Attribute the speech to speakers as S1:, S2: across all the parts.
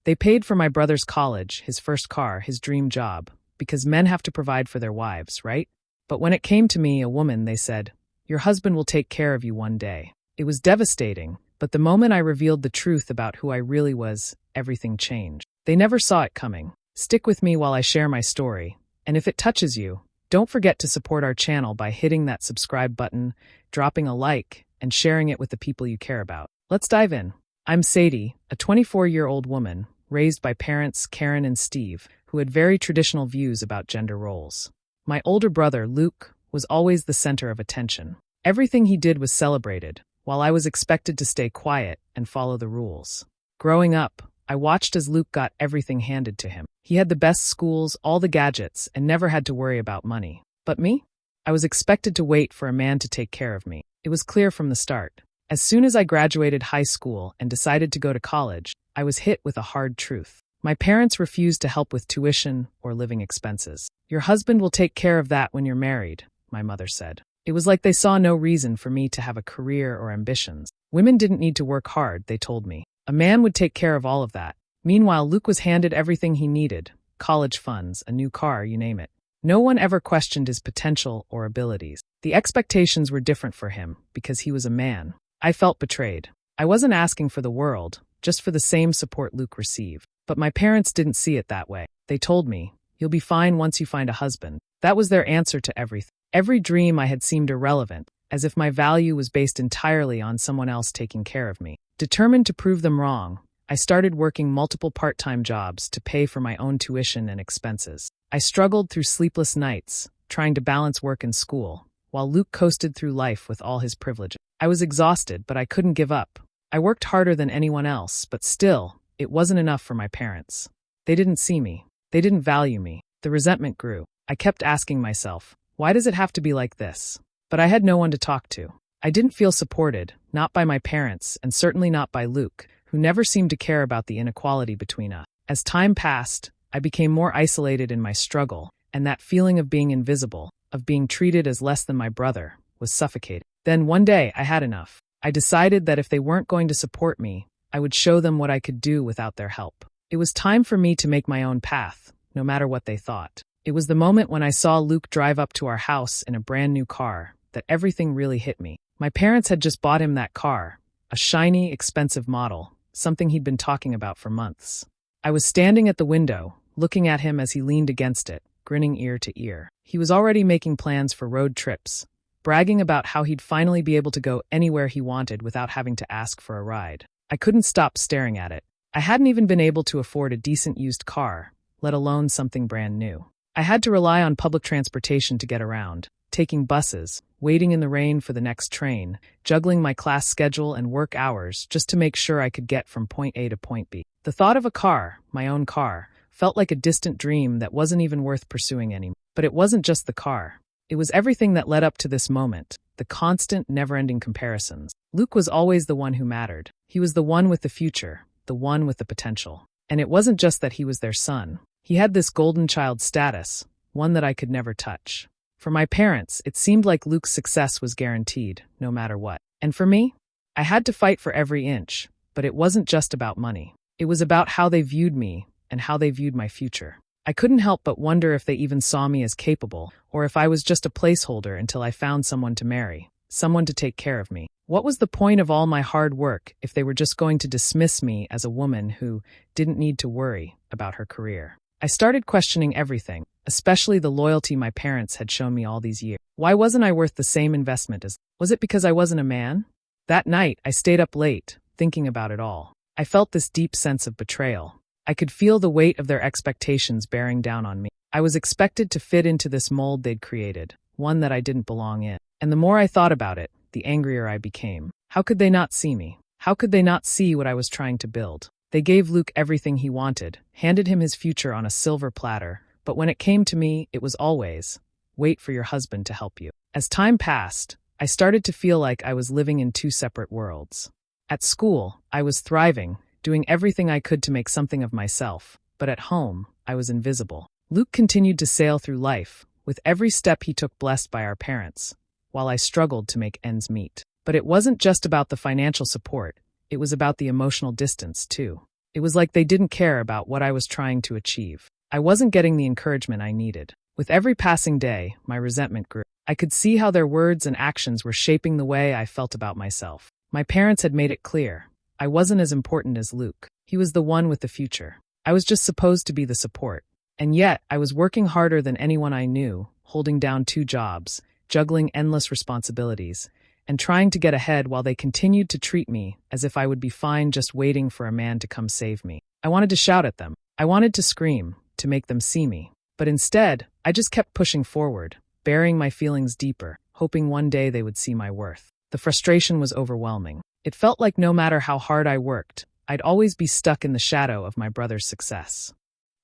S1: They paid for my brother's college, his first car, his dream job, because men have to provide for their wives, right? But when it came to me, a woman, they said, "Your husband will take care of you one day." It was devastating, but the moment I revealed the truth about who I really was, everything changed. They never saw it coming. Stick with me while I share my story, and if it touches you, don't forget to support our channel by hitting that subscribe button, dropping a like, and sharing it with the people you care about. Let's dive in. I'm Sadie, a 24-year-old woman, raised by parents Karen and Steve, who had very traditional views about gender roles. My older brother, Luke, was always the center of attention. Everything he did was celebrated, while I was expected to stay quiet and follow the rules. Growing up, I watched as Luke got everything handed to him. He had the best schools, all the gadgets, and never had to worry about money. But me? I was expected to wait for a man to take care of me. It was clear from the start. As soon as I graduated high school and decided to go to college, I was hit with a hard truth. My parents refused to help with tuition or living expenses. "Your husband will take care of that when you're married," my mother said. It was like they saw no reason for me to have a career or ambitions. Women didn't need to work hard, they told me. A man would take care of all of that. Meanwhile, Luke was handed everything he needed: college funds, a new car, you name it. No one ever questioned his potential or abilities. The expectations were different for him because he was a man. I felt betrayed. I wasn't asking for the world, just for the same support Luke received. But my parents didn't see it that way. They told me, "You'll be fine once you find a husband." That was their answer to everything. Every dream I had seemed irrelevant, as if my value was based entirely on someone else taking care of me. Determined to prove them wrong, I started working multiple part-time jobs to pay for my own tuition and expenses. I struggled through sleepless nights, trying to balance work and school, while Luke coasted through life with all his privileges. I was exhausted, but I couldn't give up. I worked harder than anyone else, but still, it wasn't enough for my parents. They didn't see me. They didn't value me. The resentment grew. I kept asking myself, why does it have to be like this? But I had no one to talk to. I didn't feel supported, not by my parents, and certainly not by Luke, who never seemed to care about the inequality between us. As time passed, I became more isolated in my struggle, and that feeling of being invisible, of being treated as less than my brother, was suffocating. Then one day, I had enough. I decided that if they weren't going to support me, I would show them what I could do without their help. It was time for me to make my own path, no matter what they thought. It was the moment when I saw Luke drive up to our house in a brand new car that everything really hit me. My parents had just bought him that car, a shiny, expensive model, something he'd been talking about for months. I was standing at the window, looking at him as he leaned against it, grinning ear to ear. He was already making plans for road trips, bragging about how he'd finally be able to go anywhere he wanted without having to ask for a ride. I couldn't stop staring at it. I hadn't even been able to afford a decent used car, let alone something brand new. I had to rely on public transportation to get around, taking buses, waiting in the rain for the next train, juggling my class schedule and work hours just to make sure I could get from point A to point B. The thought of a car, my own car, felt like a distant dream that wasn't even worth pursuing anymore. But it wasn't just the car. It was everything that led up to this moment, the constant, never-ending comparisons. Luke was always the one who mattered. He was the one with the future, the one with the potential. And it wasn't just that he was their son. He had this golden child status, one that I could never touch. For my parents, it seemed like Luke's success was guaranteed, no matter what. And for me, I had to fight for every inch, but it wasn't just about money. It was about how they viewed me and how they viewed my future. I couldn't help but wonder if they even saw me as capable, or if I was just a placeholder until I found someone to marry, someone to take care of me. What was the point of all my hard work if they were just going to dismiss me as a woman who didn't need to worry about her career? I started questioning everything, especially the loyalty my parents had shown me all these years. Why wasn't I worth the same investment as? Was it because I wasn't a man? That night, I stayed up late, thinking about it all. I felt this deep sense of betrayal. I could feel the weight of their expectations bearing down on me. I was expected to fit into this mold they'd created, one that I didn't belong in. And the more I thought about it, the angrier I became. How could they not see me? How could they not see what I was trying to build? They gave Luke everything he wanted, handed him his future on a silver platter, but when it came to me, it was always, wait for your husband to help you. As time passed, I started to feel like I was living in two separate worlds. At school, I was thriving, doing everything I could to make something of myself, but at home, I was invisible. Luke continued to sail through life, with every step he took blessed by our parents, while I struggled to make ends meet. But it wasn't just about the financial support, it was about the emotional distance, too. It was like they didn't care about what I was trying to achieve. I wasn't getting the encouragement I needed. With every passing day, my resentment grew. I could see how their words and actions were shaping the way I felt about myself. My parents had made it clear. I wasn't as important as Luke. He was the one with the future. I was just supposed to be the support. And yet, I was working harder than anyone I knew, holding down 2 jobs, juggling endless responsibilities, and trying to get ahead while they continued to treat me as if I would be fine just waiting for a man to come save me. I wanted to shout at them. I wanted to scream, to make them see me. But instead, I just kept pushing forward, burying my feelings deeper, hoping one day they would see my worth. The frustration was overwhelming. It felt like no matter how hard I worked, I'd always be stuck in the shadow of my brother's success.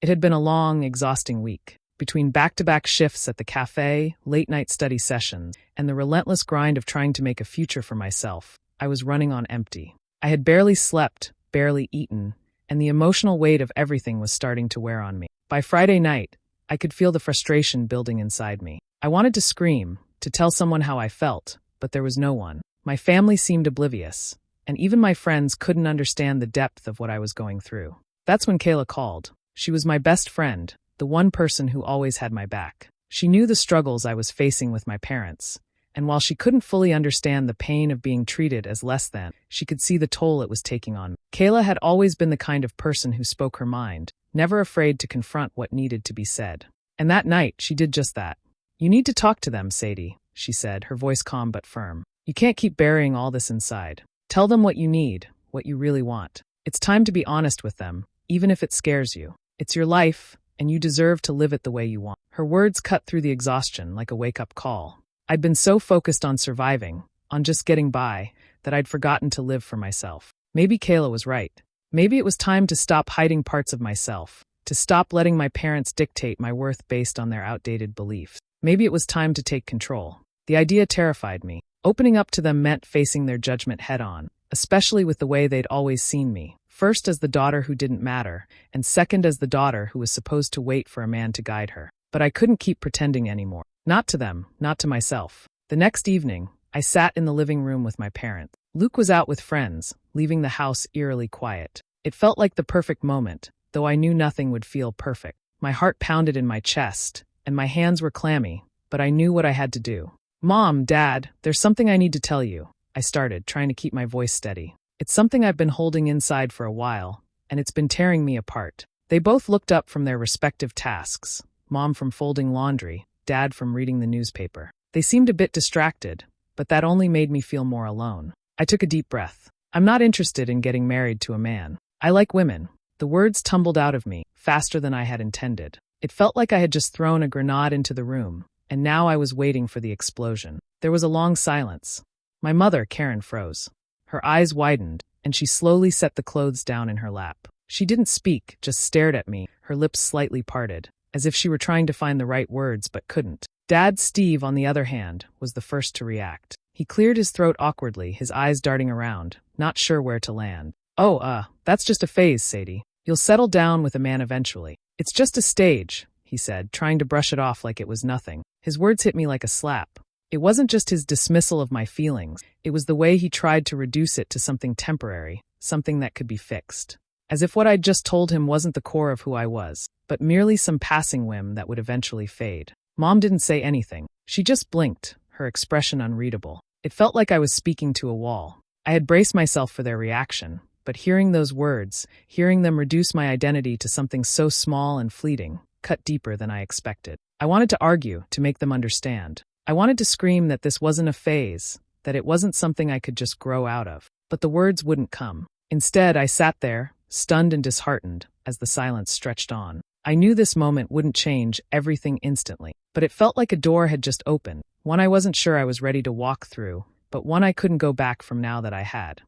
S1: It had been a long, exhausting week. Between back-to-back shifts at the cafe, late-night study sessions, and the relentless grind of trying to make a future for myself, I was running on empty. I had barely slept, barely eaten, and the emotional weight of everything was starting to wear on me. By Friday night, I could feel the frustration building inside me. I wanted to scream, to tell someone how I felt, but there was no one. My family seemed oblivious, and even my friends couldn't understand the depth of what I was going through. That's when Kayla called. She was my best friend, the one person who always had my back. She knew the struggles I was facing with my parents, and while she couldn't fully understand the pain of being treated as less than, she could see the toll it was taking on me. Kayla had always been the kind of person who spoke her mind, never afraid to confront what needed to be said. And that night, she did just that. "You need to talk to them, Sadie," she said, her voice calm but firm. "You can't keep burying all this inside. Tell them what you need, what you really want. It's time to be honest with them, even if it scares you. It's your life, and you deserve to live it the way you want." Her words cut through the exhaustion like a wake-up call. I'd been so focused on surviving, on just getting by, that I'd forgotten to live for myself. Maybe Kayla was right. Maybe it was time to stop hiding parts of myself, to stop letting my parents dictate my worth based on their outdated beliefs. Maybe it was time to take control. The idea terrified me. Opening up to them meant facing their judgment head-on, especially with the way they'd always seen me. First as the daughter who didn't matter, and second as the daughter who was supposed to wait for a man to guide her. But I couldn't keep pretending anymore. Not to them, not to myself. The next evening, I sat in the living room with my parents. Luke was out with friends, leaving the house eerily quiet. It felt like the perfect moment, though I knew nothing would feel perfect. My heart pounded in my chest, and my hands were clammy, but I knew what I had to do. "Mom, Dad, there's something I need to tell you," I started, trying to keep my voice steady. "It's something I've been holding inside for a while, and it's been tearing me apart." They both looked up from their respective tasks, Mom from folding laundry, Dad from reading the newspaper. They seemed a bit distracted, but that only made me feel more alone. I took a deep breath. "I'm not interested in getting married to a man. I like women." The words tumbled out of me, faster than I had intended. It felt like I had just thrown a grenade into the room, and now I was waiting for the explosion. There was a long silence. My mother, Karen, froze. Her eyes widened, and she slowly set the clothes down in her lap. She didn't speak, just stared at me, her lips slightly parted, as if she were trying to find the right words but couldn't. Dad, Steve, on the other hand, was the first to react. He cleared his throat awkwardly, his eyes darting around, not sure where to land. That's just a phase, Sadie. You'll settle down with a man eventually. It's just a stage," he said, trying to brush it off like it was nothing. His words hit me like a slap. It wasn't just his dismissal of my feelings, it was the way he tried to reduce it to something temporary, something that could be fixed. As if what I'd just told him wasn't the core of who I was, but merely some passing whim that would eventually fade. Mom didn't say anything. She just blinked, her expression unreadable. It felt like I was speaking to a wall. I had braced myself for their reaction, but hearing those words, hearing them reduce my identity to something so small and fleeting, cut deeper than I expected. I wanted to argue, to make them understand. I wanted to scream that this wasn't a phase, that it wasn't something I could just grow out of. But the words wouldn't come. Instead, I sat there, stunned and disheartened, as the silence stretched on. I knew this moment wouldn't change everything instantly, but it felt like a door had just opened, one I wasn't sure I was ready to walk through, but one I couldn't go back from now that I had.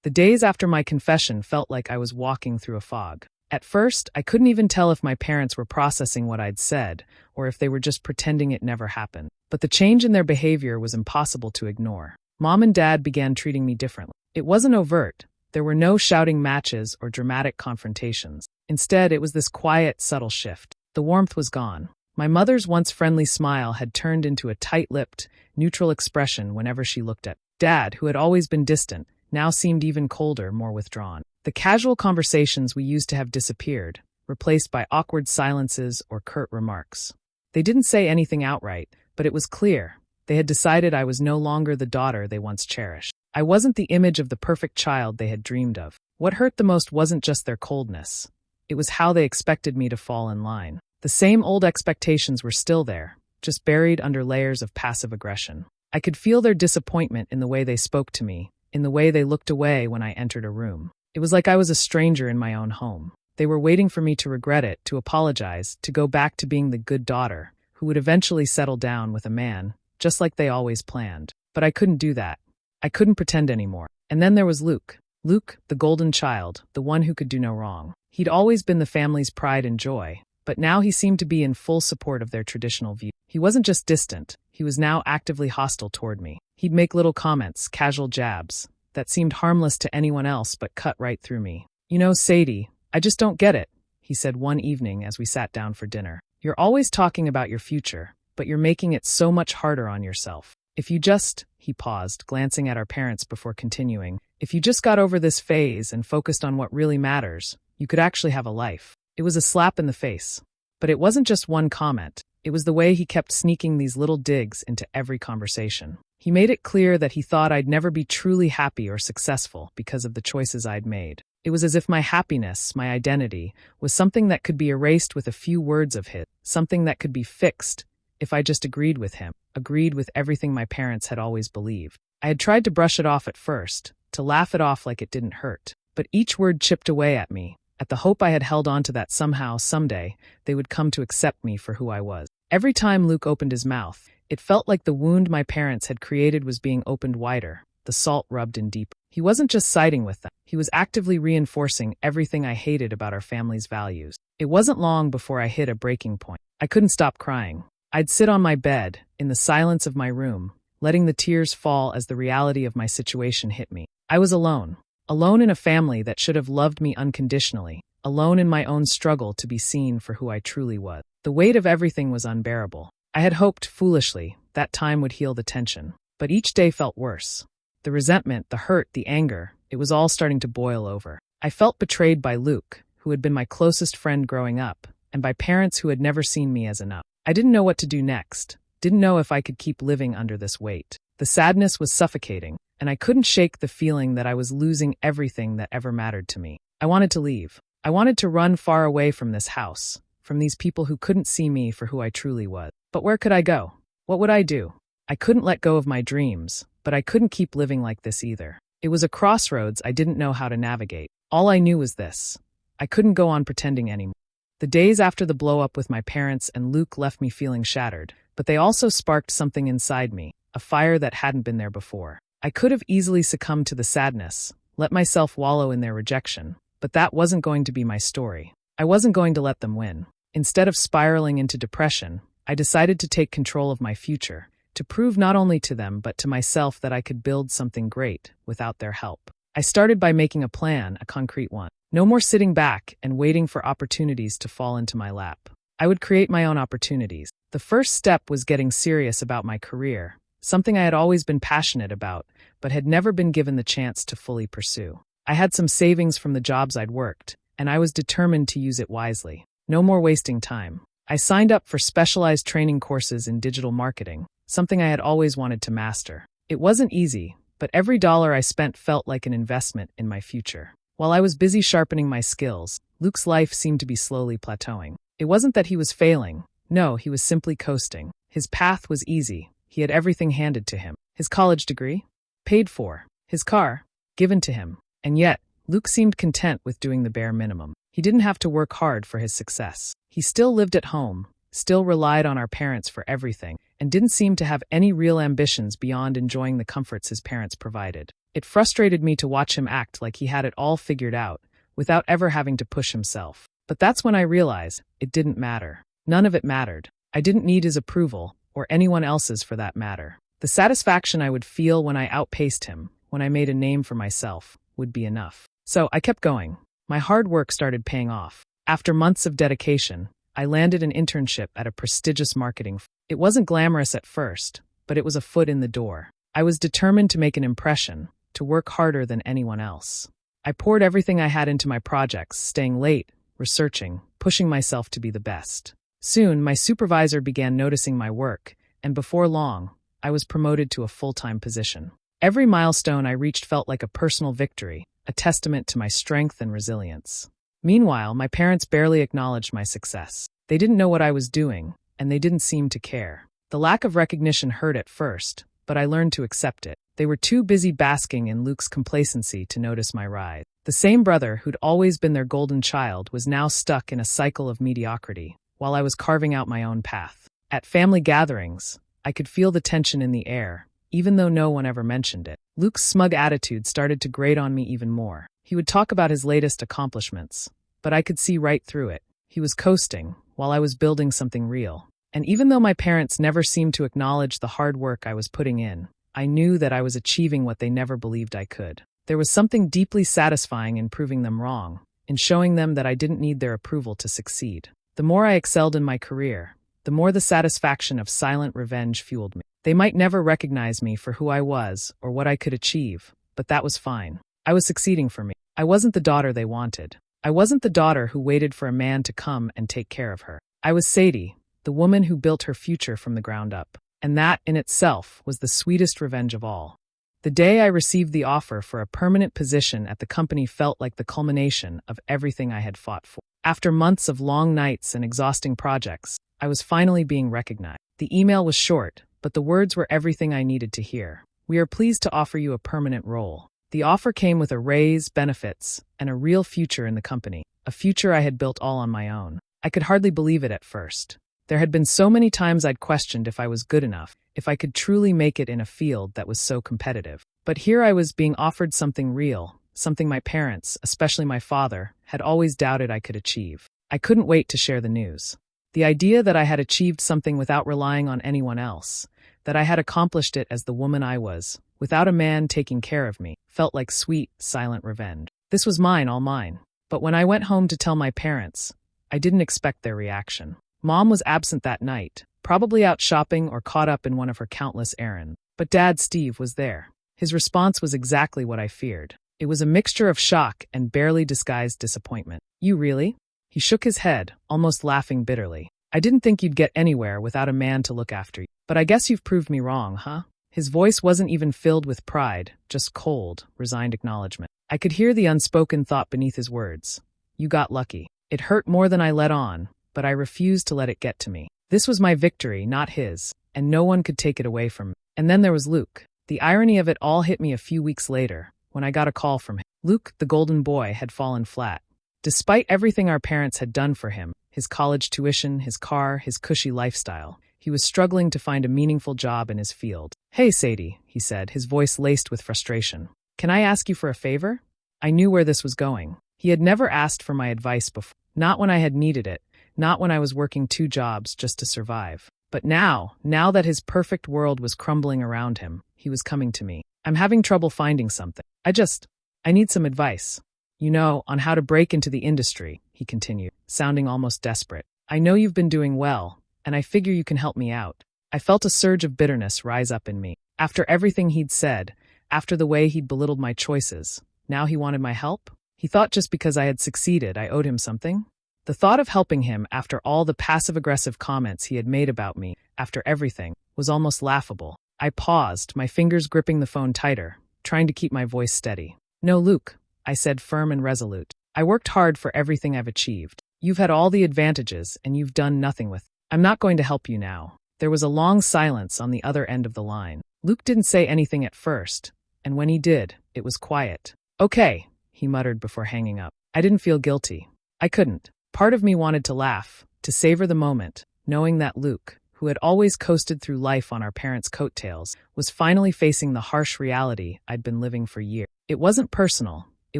S1: The days after my confession felt like I was walking through a fog. At first, I couldn't even tell if my parents were processing what I'd said, or if they were just pretending it never happened. But the change in their behavior was impossible to ignore. Mom and Dad began treating me differently. It wasn't overt. There were no shouting matches or dramatic confrontations. Instead, it was this quiet, subtle shift. The warmth was gone. My mother's once friendly smile had turned into a tight-lipped, neutral expression whenever she looked at Dad, who had always been distant, now seemed even colder, more withdrawn. The casual conversations we used to have disappeared, replaced by awkward silences or curt remarks. They didn't say anything outright, but it was clear. They had decided I was no longer the daughter they once cherished. I wasn't the image of the perfect child they had dreamed of. What hurt the most wasn't just their coldness. It was how they expected me to fall in line. The same old expectations were still there, just buried under layers of passive aggression. I could feel their disappointment in the way they spoke to me, in the way they looked away when I entered a room. It was like I was a stranger in my own home. They were waiting for me to regret it, to apologize, to go back to being the good daughter, who would eventually settle down with a man, just like they always planned. But I couldn't do that. I couldn't pretend anymore. And then there was Luke. Luke, the golden child, the one who could do no wrong. He'd always been the family's pride and joy, but now he seemed to be in full support of their traditional view. He wasn't just distant, he was now actively hostile toward me. He'd make little comments, casual jabs, that seemed harmless to anyone else but cut right through me. "You know, Sadie, I just don't get it," he said one evening as we sat down for dinner. "You're always talking about your future, but you're making it so much harder on yourself. If you just," he paused, glancing at our parents before continuing, "if you just got over this phase and focused on what really matters, you could actually have a life." It was a slap in the face. But it wasn't just one comment. It was the way he kept sneaking these little digs into every conversation. He made it clear that he thought I'd never be truly happy or successful because of the choices I'd made. It was as if my happiness, my identity, was something that could be erased with a few words of his, something that could be fixed if I just agreed with him, agreed with everything my parents had always believed. I had tried to brush it off at first, to laugh it off like it didn't hurt, but each word chipped away at me, at the hope I had held on to that somehow, someday, they would come to accept me for who I was. Every time Luke opened his mouth, it felt like the wound my parents had created was being opened wider, the salt rubbed in deeper. He wasn't just siding with them, he was actively reinforcing everything I hated about our family's values. It wasn't long before I hit a breaking point. I couldn't stop crying. I'd sit on my bed, in the silence of my room, letting the tears fall as the reality of my situation hit me. I was alone. Alone in a family that should have loved me unconditionally, alone in my own struggle to be seen for who I truly was. The weight of everything was unbearable. I had hoped, foolishly, that time would heal the tension. But each day felt worse. The resentment, the hurt, the anger, it was all starting to boil over. I felt betrayed by Luke, who had been my closest friend growing up, and by parents who had never seen me as enough. I didn't know what to do next, didn't know if I could keep living under this weight. The sadness was suffocating, and I couldn't shake the feeling that I was losing everything that ever mattered to me. I wanted to leave. I wanted to run far away from this house, from these people who couldn't see me for who I truly was. But where could I go? What would I do? I couldn't let go of my dreams, but I couldn't keep living like this either. It was a crossroads I didn't know how to navigate. All I knew was this. I couldn't go on pretending anymore. The days after the blow-up with my parents and Luke left me feeling shattered, but they also sparked something inside me, a fire that hadn't been there before. I could have easily succumbed to the sadness, let myself wallow in their rejection, but that wasn't going to be my story. I wasn't going to let them win. Instead of spiraling into depression, I decided to take control of my future, to prove not only to them but to myself that I could build something great without their help. I started by making a plan, a concrete one. No more sitting back and waiting for opportunities to fall into my lap. I would create my own opportunities. The first step was getting serious about my career, something I had always been passionate about, but had never been given the chance to fully pursue. I had some savings from the jobs I'd worked, and I was determined to use it wisely. No more wasting time. I signed up for specialized training courses in digital marketing, something I had always wanted to master. It wasn't easy, but every dollar I spent felt like an investment in my future. While I was busy sharpening my skills, Luke's life seemed to be slowly plateauing. It wasn't that he was failing. No, he was simply coasting. His path was easy. He had everything handed to him. His college degree? Paid for. His car? Given to him. And yet, Luke seemed content with doing the bare minimum. He didn't have to work hard for his success. He still lived at home, still relied on our parents for everything, and didn't seem to have any real ambitions beyond enjoying the comforts his parents provided. It frustrated me to watch him act like he had it all figured out, without ever having to push himself. But that's when I realized it didn't matter. None of it mattered. I didn't need his approval, or anyone else's for that matter. The satisfaction I would feel when I outpaced him, when I made a name for myself, would be enough. So I kept going. My hard work started paying off. After months of dedication, I landed an internship at a prestigious marketing firm. It wasn't glamorous at first, but it was a foot in the door. I was determined to make an impression, to work harder than anyone else. I poured everything I had into my projects, staying late, researching, pushing myself to be the best. Soon, my supervisor began noticing my work, and before long, I was promoted to a full-time position. Every milestone I reached felt like a personal victory, a testament to my strength and resilience. Meanwhile, my parents barely acknowledged my success. They didn't know what I was doing, and they didn't seem to care. The lack of recognition hurt at first, but I learned to accept it. They were too busy basking in Luke's complacency to notice my rise. The same brother who'd always been their golden child was now stuck in a cycle of mediocrity, while I was carving out my own path. At family gatherings, I could feel the tension in the air, even though no one ever mentioned it. Luke's smug attitude started to grate on me even more. He would talk about his latest accomplishments, but I could see right through it. He was coasting, while I was building something real. And even though my parents never seemed to acknowledge the hard work I was putting in, I knew that I was achieving what they never believed I could. There was something deeply satisfying in proving them wrong, in showing them that I didn't need their approval to succeed. The more I excelled in my career, the more the satisfaction of silent revenge fueled me. They might never recognize me for who I was or what I could achieve, but that was fine. I was succeeding for me. I wasn't the daughter they wanted. I wasn't the daughter who waited for a man to come and take care of her. I was Sadie, the woman who built her future from the ground up. And that, in itself, was the sweetest revenge of all. The day I received the offer for a permanent position at the company felt like the culmination of everything I had fought for. After months of long nights and exhausting projects, I was finally being recognized. The email was short, but the words were everything I needed to hear. We are pleased to offer you a permanent role. The offer came with a raise, benefits, and a real future in the company, a future I had built all on my own. I could hardly believe it at first. There had been so many times I'd questioned if I was good enough, if I could truly make it in a field that was so competitive. But here I was being offered something real, something my parents, especially my father, had always doubted I could achieve. I couldn't wait to share the news. The idea that I had achieved something without relying on anyone else, that I had accomplished it as the woman I was, without a man taking care of me, felt like sweet, silent revenge. This was mine, all mine. But when I went home to tell my parents, I didn't expect their reaction. Mom was absent that night, probably out shopping or caught up in one of her countless errands. But Dad, Steve, was there. His response was exactly what I feared. It was a mixture of shock and barely disguised disappointment. You really? He shook his head, almost laughing bitterly. I didn't think you'd get anywhere without a man to look after you. But I guess you've proved me wrong, huh? His voice wasn't even filled with pride, just cold, resigned acknowledgement. I could hear the unspoken thought beneath his words. You got lucky. It hurt more than I let on, but I refused to let it get to me. This was my victory, not his, and no one could take it away from me. And then there was Luke. The irony of it all hit me a few weeks later, when I got a call from him. Luke, the golden boy, had fallen flat. Despite everything our parents had done for him, his college tuition, his car, his cushy lifestyle, he was struggling to find a meaningful job in his field. Hey, Sadie, he said, his voice laced with frustration. Can I ask you for a favor? I knew where this was going. He had never asked for my advice before. Not when I had needed it. Not when I was working 2 jobs just to survive. But now that his perfect world was crumbling around him, he was coming to me. I'm having trouble finding something. I need some advice. You know, on how to break into the industry, he continued, sounding almost desperate. I know you've been doing well, and I figure you can help me out. I felt a surge of bitterness rise up in me. After everything he'd said, after the way he'd belittled my choices, now he wanted my help? He thought just because I had succeeded, I owed him something? The thought of helping him after all the passive-aggressive comments he had made about me, after everything, was almost laughable. I paused, my fingers gripping the phone tighter, trying to keep my voice steady. No, Luke, I said, firm and resolute. I worked hard for everything I've achieved. You've had all the advantages, and you've done nothing with it. I'm not going to help you now. There was a long silence on the other end of the line. Luke didn't say anything at first, and when he did, it was quiet. Okay, he muttered before hanging up. I didn't feel guilty. I couldn't. Part of me wanted to laugh, to savor the moment, knowing that Luke, who had always coasted through life on our parents' coattails, was finally facing the harsh reality I'd been living for years. It wasn't personal, it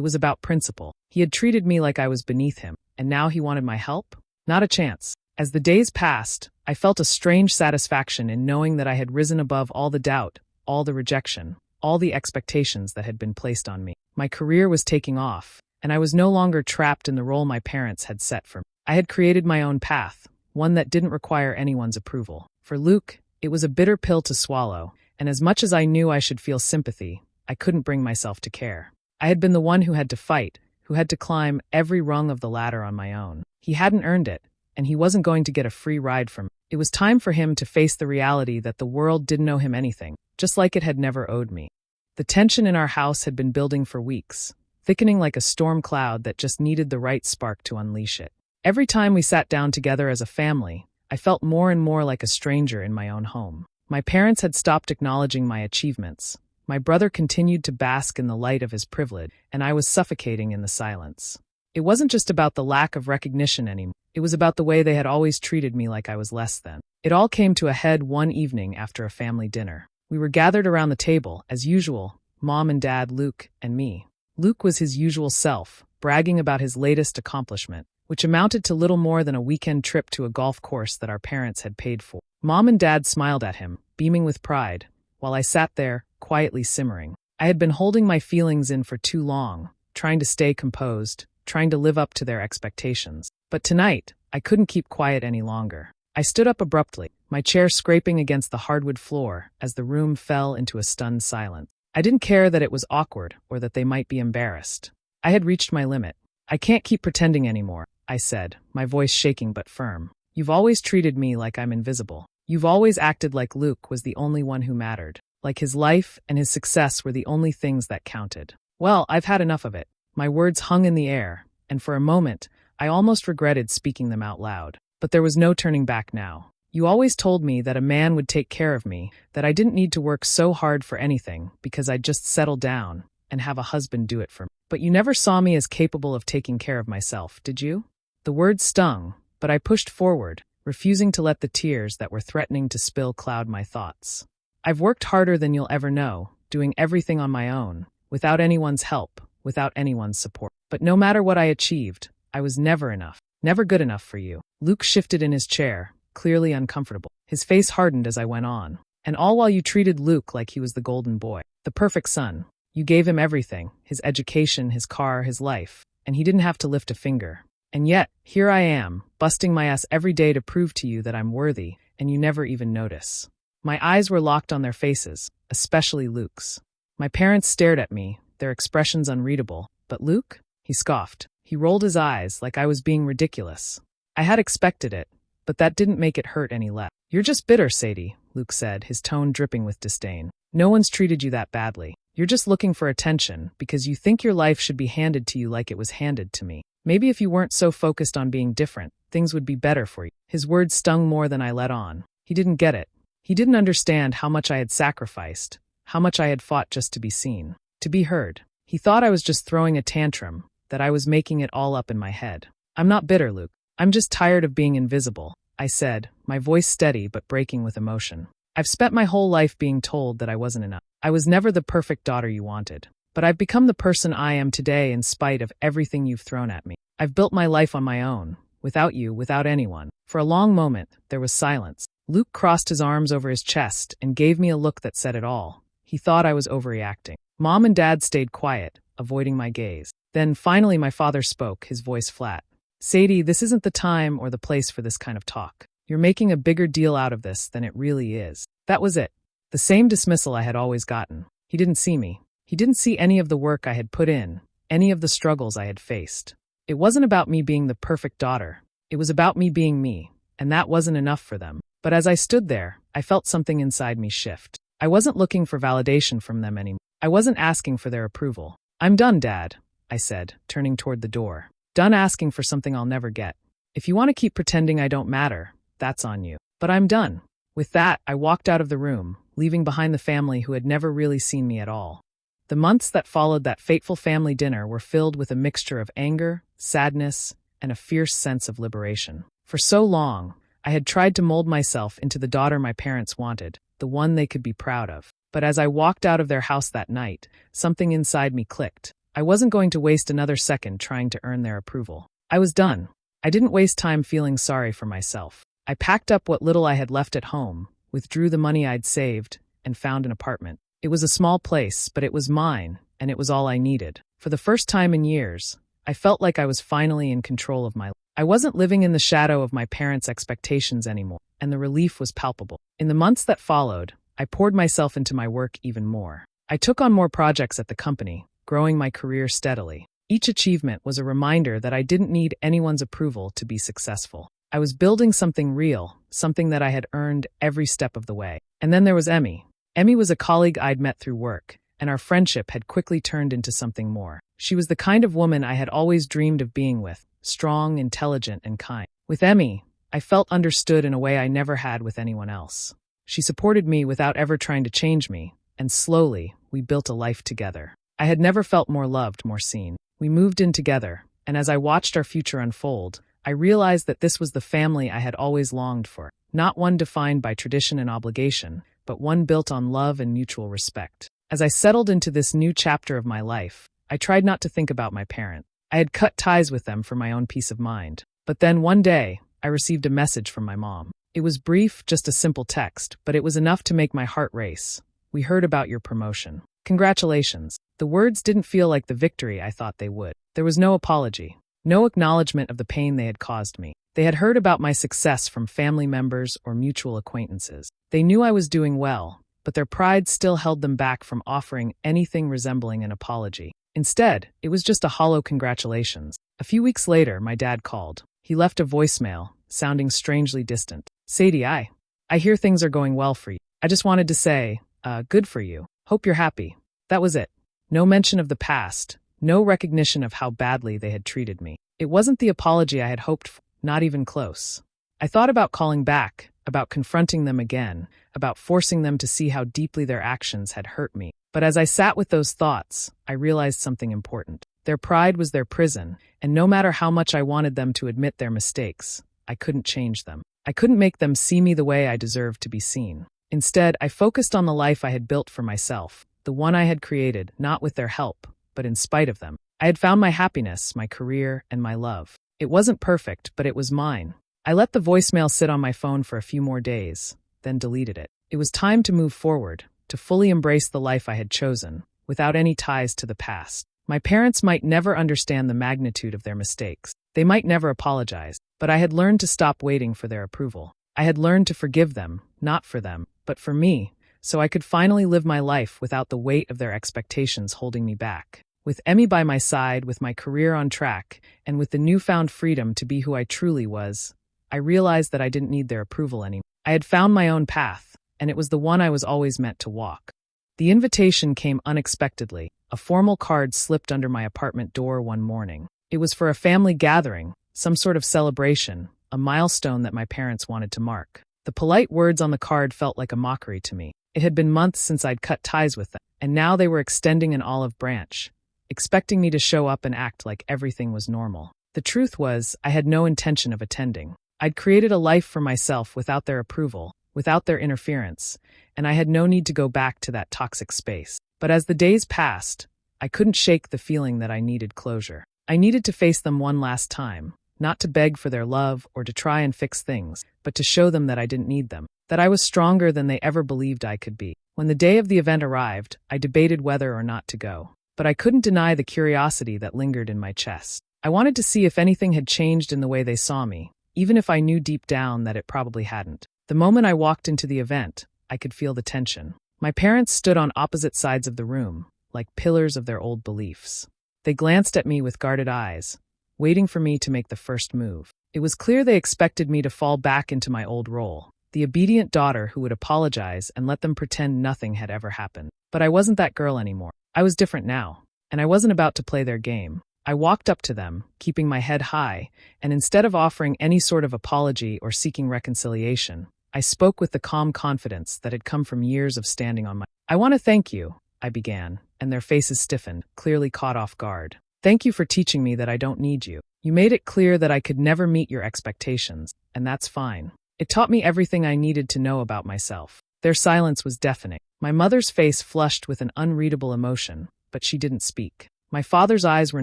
S1: was about principle. He had treated me like I was beneath him, and now he wanted my help? Not a chance. As the days passed, I felt a strange satisfaction in knowing that I had risen above all the doubt, all the rejection, all the expectations that had been placed on me. My career was taking off, and I was no longer trapped in the role my parents had set for me. I had created my own path, one that didn't require anyone's approval. For Luke, it was a bitter pill to swallow, and as much as I knew I should feel sympathy, I couldn't bring myself to care. I had been the one who had to fight, who had to climb every rung of the ladder on my own. He hadn't earned it, and he wasn't going to get a free ride from me. It was time for him to face the reality that the world didn't owe him anything, just like it had never owed me. The tension in our house had been building for weeks, thickening like a storm cloud that just needed the right spark to unleash it. Every time we sat down together as a family, I felt more and more like a stranger in my own home. My parents had stopped acknowledging my achievements. My brother continued to bask in the light of his privilege, and I was suffocating in the silence. It wasn't just about the lack of recognition anymore. It was about the way they had always treated me like I was less than. It all came to a head one evening after a family dinner. We were gathered around the table, as usual, Mom and Dad, Luke, and me. Luke was his usual self, bragging about his latest accomplishment, which amounted to little more than a weekend trip to a golf course that our parents had paid for. Mom and Dad smiled at him, beaming with pride, while I sat there, quietly simmering. I had been holding my feelings in for too long, trying to stay composed, trying to live up to their expectations. But tonight, I couldn't keep quiet any longer. I stood up abruptly, my chair scraping against the hardwood floor as the room fell into a stunned silence. I didn't care that it was awkward or that they might be embarrassed. I had reached my limit. I can't keep pretending anymore, I said, my voice shaking but firm. You've always treated me like I'm invisible. You've always acted like Luke was the only one who mattered, like his life and his success were the only things that counted. Well, I've had enough of it. My words hung in the air, and for a moment, I almost regretted speaking them out loud. But there was no turning back now. You always told me that a man would take care of me, that I didn't need to work so hard for anything because I'd just settle down and have a husband do it for me. But you never saw me as capable of taking care of myself, did you? The words stung, but I pushed forward, refusing to let the tears that were threatening to spill cloud my thoughts. I've worked harder than you'll ever know, doing everything on my own, without anyone's help, without anyone's support. But no matter what I achieved, I was never enough, never good enough for you. Luke shifted in his chair, clearly uncomfortable. His face hardened as I went on. And all while you treated Luke like he was the golden boy, the perfect son. You gave him everything, his education, his car, his life, and he didn't have to lift a finger. And yet, here I am, busting my ass every day to prove to you that I'm worthy, and you never even notice. My eyes were locked on their faces, especially Luke's. My parents stared at me, their expressions unreadable. But Luke? He scoffed. He rolled his eyes like I was being ridiculous. I had expected it, but that didn't make it hurt any less. You're just bitter, Sadie, Luke said, his tone dripping with disdain. No one's treated you that badly. You're just looking for attention because you think your life should be handed to you like it was handed to me. Maybe if you weren't so focused on being different, things would be better for you. His words stung more than I let on. He didn't get it. He didn't understand how much I had sacrificed, how much I had fought just to be seen, to be heard. He thought I was just throwing a tantrum, that I was making it all up in my head. I'm not bitter, Luke. I'm just tired of being invisible, I said, my voice steady but breaking with emotion. I've spent my whole life being told that I wasn't enough. I was never the perfect daughter you wanted. But I've become the person I am today in spite of everything you've thrown at me. I've built my life on my own, without you, without anyone. For a long moment, there was silence. Luke crossed his arms over his chest and gave me a look that said it all. He thought I was overreacting. Mom and Dad stayed quiet, avoiding my gaze. Then finally my father spoke, his voice flat. Sadie, this isn't the time or the place for this kind of talk. You're making a bigger deal out of this than it really is. That was it. The same dismissal I had always gotten. He didn't see me. He didn't see any of the work I had put in, any of the struggles I had faced. It wasn't about me being the perfect daughter. It was about me being me, and that wasn't enough for them. But as I stood there, I felt something inside me shift. I wasn't looking for validation from them anymore. I wasn't asking for their approval. I'm done, Dad, I said, turning toward the door. Done asking for something I'll never get. If you want to keep pretending I don't matter, that's on you. But I'm done. With that, I walked out of the room, leaving behind the family who had never really seen me at all. The months that followed that fateful family dinner were filled with a mixture of anger, sadness, and a fierce sense of liberation. For so long, I had tried to mold myself into the daughter my parents wanted, the one they could be proud of. But as I walked out of their house that night, something inside me clicked. I wasn't going to waste another second trying to earn their approval. I was done. I didn't waste time feeling sorry for myself. I packed up what little I had left at home, withdrew the money I'd saved, and found an apartment. It was a small place, but it was mine, and it was all I needed. For the first time in years, I felt like I was finally in control of my life. I wasn't living in the shadow of my parents' expectations anymore, and the relief was palpable. In the months that followed, I poured myself into my work even more. I took on more projects at the company, growing my career steadily. Each achievement was a reminder that I didn't need anyone's approval to be successful. I was building something real, something that I had earned every step of the way. And then there was Emmy. Emmy was a colleague I'd met through work, and our friendship had quickly turned into something more. She was the kind of woman I had always dreamed of being with, strong, intelligent, and kind. With Emmy, I felt understood in a way I never had with anyone else. She supported me without ever trying to change me, and slowly, we built a life together. I had never felt more loved, more seen. We moved in together, and as I watched our future unfold, I realized that this was the family I had always longed for, not one defined by tradition and obligation, but one built on love and mutual respect. As I settled into this new chapter of my life, I tried not to think about my parents. I had cut ties with them for my own peace of mind. But then one day, I received a message from my mom. It was brief, just a simple text, but it was enough to make my heart race. "We heard about your promotion. Congratulations." The words didn't feel like the victory I thought they would. There was no apology, no acknowledgement of the pain they had caused me. They had heard about my success from family members or mutual acquaintances. They knew I was doing well, but their pride still held them back from offering anything resembling an apology. Instead, it was just a hollow congratulations. A few weeks later, my dad called. He left a voicemail, sounding strangely distant. "Sadie, I hear things are going well for you. I just wanted to say, good for you. Hope you're happy." That was it. No mention of the past, no recognition of how badly they had treated me. It wasn't the apology I had hoped for, not even close. I thought about calling back, about confronting them again, about forcing them to see how deeply their actions had hurt me. But as I sat with those thoughts, I realized something important. Their pride was their prison, and no matter how much I wanted them to admit their mistakes, I couldn't change them. I couldn't make them see me the way I deserved to be seen. Instead, I focused on the life I had built for myself, the one I had created, not with their help, but in spite of them. I had found my happiness, my career, and my love. It wasn't perfect, but it was mine. I let the voicemail sit on my phone for a few more days, then deleted it. It was time to move forward, to fully embrace the life I had chosen, without any ties to the past. My parents might never understand the magnitude of their mistakes. They might never apologize, but I had learned to stop waiting for their approval. I had learned to forgive them, not for them, but for me, so I could finally live my life without the weight of their expectations holding me back. With Emmy by my side, with my career on track, and with the newfound freedom to be who I truly was, I realized that I didn't need their approval anymore. I had found my own path, and it was the one I was always meant to walk. The invitation came unexpectedly. A formal card slipped under my apartment door one morning. It was for a family gathering, some sort of celebration, a milestone that my parents wanted to mark. The polite words on the card felt like a mockery to me. It had been months since I'd cut ties with them, and now they were extending an olive branch, expecting me to show up and act like everything was normal. The truth was, I had no intention of attending. I'd created a life for myself without their approval, without their interference, and I had no need to go back to that toxic space. But as the days passed, I couldn't shake the feeling that I needed closure. I needed to face them one last time, not to beg for their love or to try and fix things, but to show them that I didn't need them, that I was stronger than they ever believed I could be. When the day of the event arrived, I debated whether or not to go, but I couldn't deny the curiosity that lingered in my chest. I wanted to see if anything had changed in the way they saw me, even if I knew deep down that it probably hadn't. The moment I walked into the event, I could feel the tension. My parents stood on opposite sides of the room, like pillars of their old beliefs. They glanced at me with guarded eyes, waiting for me to make the first move. It was clear they expected me to fall back into my old role, the obedient daughter who would apologize and let them pretend nothing had ever happened. But I wasn't that girl anymore. I was different now, and I wasn't about to play their game. I walked up to them, keeping my head high, and instead of offering any sort of apology or seeking reconciliation, I spoke with the calm confidence that had come from years of standing on my... "I want to thank you," I began, and their faces stiffened, clearly caught off guard. "Thank you for teaching me that I don't need you. You made it clear that I could never meet your expectations, and that's fine. It taught me everything I needed to know about myself." Their silence was deafening. My mother's face flushed with an unreadable emotion, but she didn't speak. My father's eyes were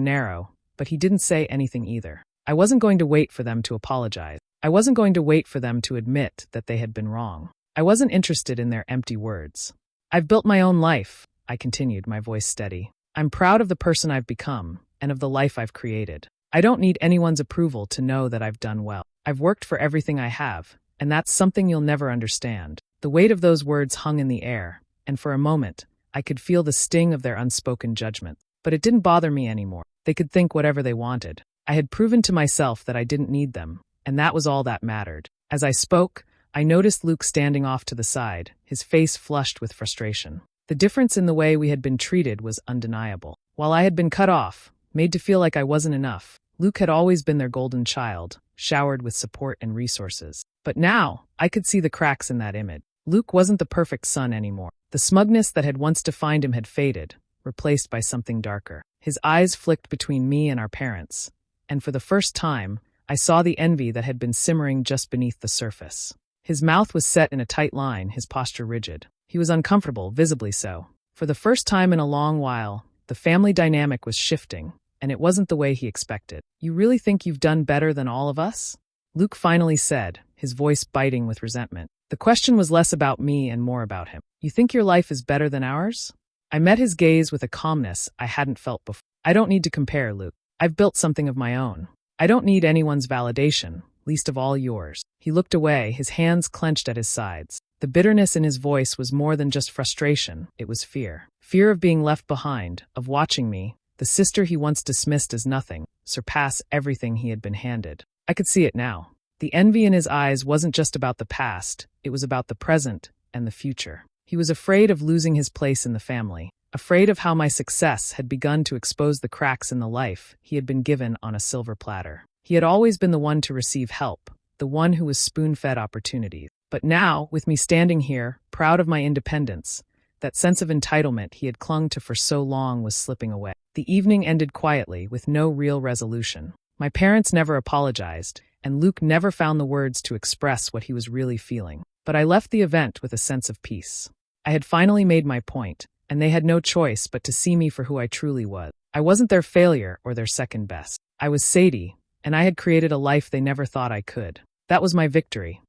S1: narrow, but he didn't say anything either. I wasn't going to wait for them to apologize. I wasn't going to wait for them to admit that they had been wrong. I wasn't interested in their empty words. "I've built my own life," I continued, my voice steady. "I'm proud of the person I've become, and of the life I've created. I don't need anyone's approval to know that I've done well. I've worked for everything I have, and that's something you'll never understand." The weight of those words hung in the air, and for a moment, I could feel the sting of their unspoken judgment. But it didn't bother me anymore. They could think whatever they wanted. I had proven to myself that I didn't need them, and that was all that mattered. As I spoke, I noticed Luke standing off to the side, his face flushed with frustration. The difference in the way we had been treated was undeniable. While I had been cut off, made to feel like I wasn't enough, Luke had always been their golden child, showered with support and resources. But now, I could see the cracks in that image. Luke wasn't the perfect son anymore. The smugness that had once defined him had faded, replaced by something darker. His eyes flicked between me and our parents, and for the first time, I saw the envy that had been simmering just beneath the surface. His mouth was set in a tight line, his posture rigid. He was uncomfortable, visibly so. For the first time in a long while, the family dynamic was shifting, and it wasn't the way he expected. "You really think you've done better than all of us?" Luke finally said, his voice biting with resentment. The question was less about me and more about him. "You think your life is better than ours?" I met his gaze with a calmness I hadn't felt before. "I don't need to compare, Luke. I've built something of my own. I don't need anyone's validation, least of all yours." He looked away, his hands clenched at his sides. The bitterness in his voice was more than just frustration, it was fear. Fear of being left behind, of watching me, the sister he once dismissed as nothing, surpass everything he had been handed. I could see it now. The envy in his eyes wasn't just about the past, it was about the present and the future. He was afraid of losing his place in the family, afraid of how my success had begun to expose the cracks in the life he had been given on a silver platter. He had always been the one to receive help, the one who was spoon-fed opportunities. But now, with me standing here, proud of my independence, that sense of entitlement he had clung to for so long was slipping away. The evening ended quietly, with no real resolution. My parents never apologized, and Luke never found the words to express what he was really feeling. But I left the event with a sense of peace. I had finally made my point, and they had no choice but to see me for who I truly was. I wasn't their failure or their second best. I was Sadie, and I had created a life they never thought I could. That was my victory.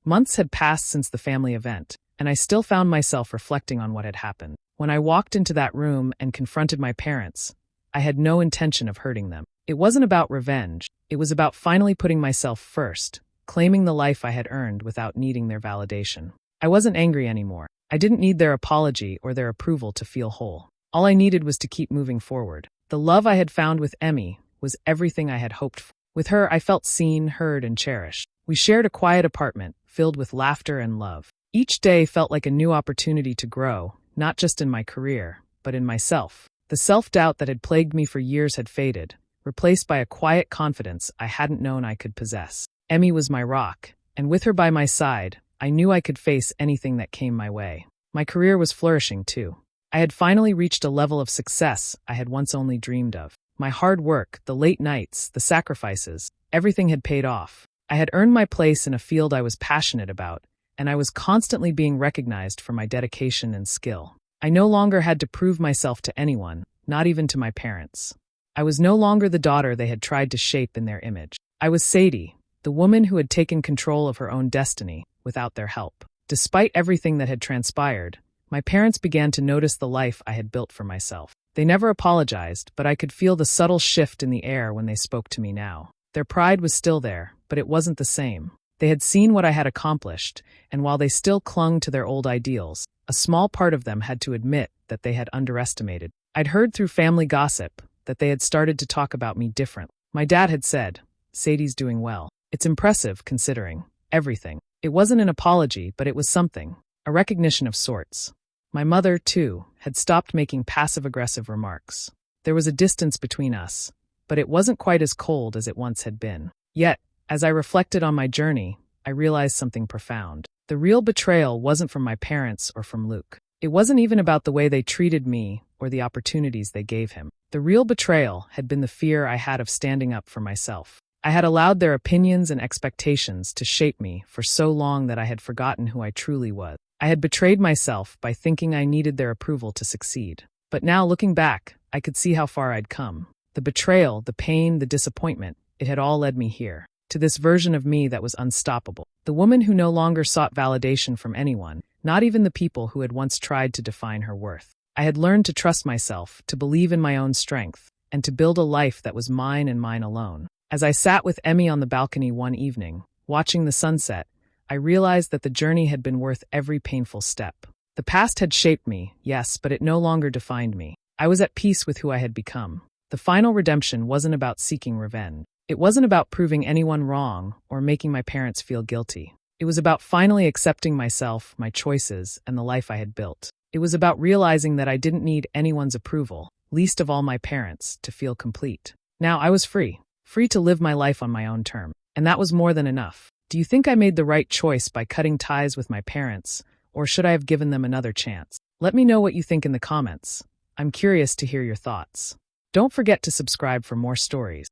S1: Months had passed since the family event, and I still found myself reflecting on what had happened. When I walked into that room and confronted my parents, I had no intention of hurting them. It wasn't about revenge. It was about finally putting myself first, claiming the life I had earned without needing their validation. I wasn't angry anymore. I didn't need their apology or their approval to feel whole. All I needed was to keep moving forward. The love I had found with Emmy was everything I had hoped for. With her, I felt seen, heard, and cherished. We shared a quiet apartment, filled with laughter and love. Each day felt like a new opportunity to grow, not just in my career, but in myself. The self-doubt that had plagued me for years had faded, replaced by a quiet confidence I hadn't known I could possess. Emmy was my rock, and with her by my side, I knew I could face anything that came my way. My career was flourishing, too. I had finally reached a level of success I had once only dreamed of. My hard work, the late nights, the sacrifices, everything had paid off. I had earned my place in a field I was passionate about, and I was constantly being recognized for my dedication and skill. I no longer had to prove myself to anyone, not even to my parents. I was no longer the daughter they had tried to shape in their image. I was Sadie, the woman who had taken control of her own destiny, without their help. Despite everything that had transpired, my parents began to notice the life I had built for myself. They never apologized, but I could feel the subtle shift in the air when they spoke to me now. Their pride was still there, but it wasn't the same. They had seen what I had accomplished, and while they still clung to their old ideals, a small part of them had to admit that they had underestimated. I'd heard through family gossip that they had started to talk about me differently. My dad had said, "Sadie's doing well. It's impressive, considering everything." It wasn't an apology, but it was something, a recognition of sorts. My mother, too, had stopped making passive-aggressive remarks. There was a distance between us, but it wasn't quite as cold as it once had been. Yet, as I reflected on my journey, I realized something profound. The real betrayal wasn't from my parents or from Luke. It wasn't even about the way they treated me or the opportunities they gave him. The real betrayal had been the fear I had of standing up for myself. I had allowed their opinions and expectations to shape me for so long that I had forgotten who I truly was. I had betrayed myself by thinking I needed their approval to succeed. But now, looking back, I could see how far I'd come. The betrayal, the pain, the disappointment, it had all led me here, to this version of me that was unstoppable. The woman who no longer sought validation from anyone, not even the people who had once tried to define her worth. I had learned to trust myself, to believe in my own strength, and to build a life that was mine and mine alone. As I sat with Emmy on the balcony one evening, watching the sunset, I realized that the journey had been worth every painful step. The past had shaped me, yes, but it no longer defined me. I was at peace with who I had become. The final redemption wasn't about seeking revenge. It wasn't about proving anyone wrong or making my parents feel guilty. It was about finally accepting myself, my choices, and the life I had built. It was about realizing that I didn't need anyone's approval, least of all my parents, to feel complete. Now I was free to live my life on my own terms. And that was more than enough. Do you think I made the right choice by cutting ties with my parents, or should I have given them another chance? Let me know what you think in the comments. I'm curious to hear your thoughts. Don't forget to subscribe for more stories.